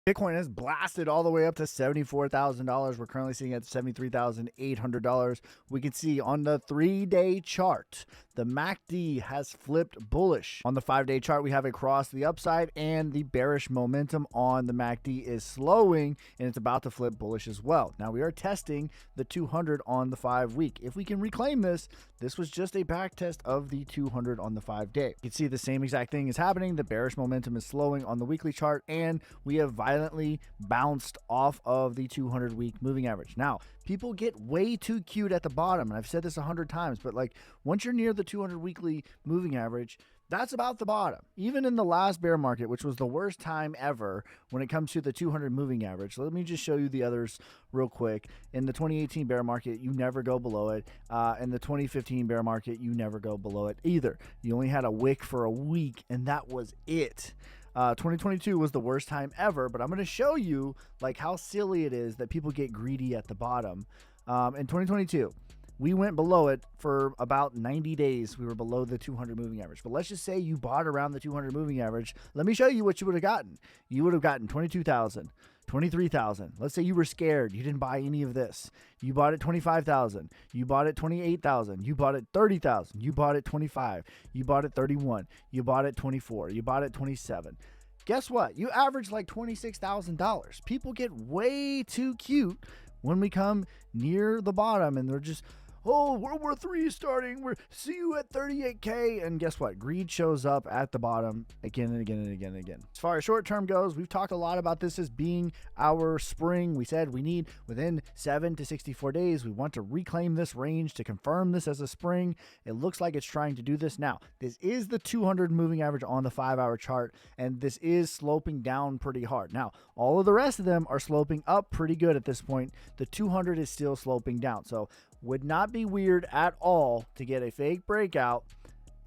Bitcoin has blasted all the way up to $74,000. We're currently sitting at $73,800. We can see on the 3-day chart, the MACD has flipped bullish. On the 5-day chart, we have a cross to the upside, and the bearish momentum on the MACD is slowing, and it's about to flip bullish as well. Now, we are testing the 200 on the 5-week. If we can reclaim this, this was just a back test of the 200 on the 5-day. You can see the same exact thing is happening. The bearish momentum is slowing on the weekly chart, and we have violently bounced off of the 200-week moving average. Now, people get way too cute at the bottom, and I've said this 100 times, but like once you're near the 200 weekly moving average, that's about the bottom. Even in the last bear market, which was the worst time ever when it comes to the 200 moving average. Let me just show you the others real quick. In the 2018 bear market, you never go below it. In the 2015 bear market, you never go below it either. You only had a wick for a week, and that was it. 2022 was the worst time ever, but I'm going to show you like how silly it is that people get greedy at the bottom. In 2022, we went below it for about 90 days. We were below the 200 moving average. But let's just say you bought around the 200 moving average. Let me show you what you would have gotten. You would have gotten 22,000, 23,000. Let's say you were scared. You didn't buy any of this. You bought it 25,000. You bought it 28,000. You bought it 30,000. You bought it 25. You bought it 31. You bought it 24. You bought it 27. Guess what? You average like $26,000. People get way too cute when we come near the bottom, and they're just, oh, World War III is starting. See you at 38K. And guess what? Greed shows up at the bottom again and again and again and again. As far as short term goes, we've talked a lot about this as being our spring. We said we need within 7 to 64 days. We want to reclaim this range to confirm this as a spring. It looks like it's trying to do this now. This is the 200 moving average on the 5-hour chart, and this is sloping down pretty hard. Now, all of the rest of them are sloping up pretty good at this point. The 200 is still sloping down. So would not be weird at all to get a fake breakout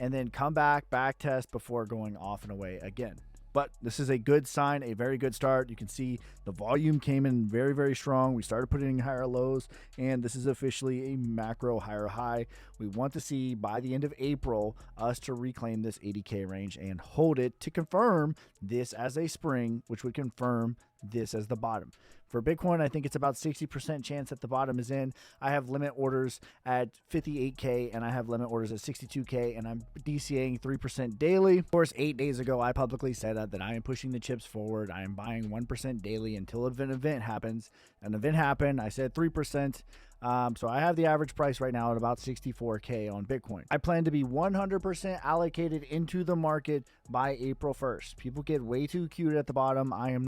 and then come back test before going off and away again. But this is a good sign, a very good start. You can see the volume came in very, very strong. We started putting in higher lows, and this is officially a macro higher high. We want to see by the end of April us to reclaim this 80K range and hold it to confirm this as a spring, which would confirm this as the bottom. For Bitcoin, I think it's about 60% chance that the bottom is in. I have limit orders at 58K, and I have limit orders at 62K, and I'm DCAing 3% daily. Of course, 8 days ago, I publicly said that I am pushing the chips forward. I am buying 1% daily until an event happens. An event happened. I said 3%. So I have the average price right now at about 64K on Bitcoin. I plan to be 100% allocated into the market by April 1st. People get way too cute at the bottom. I am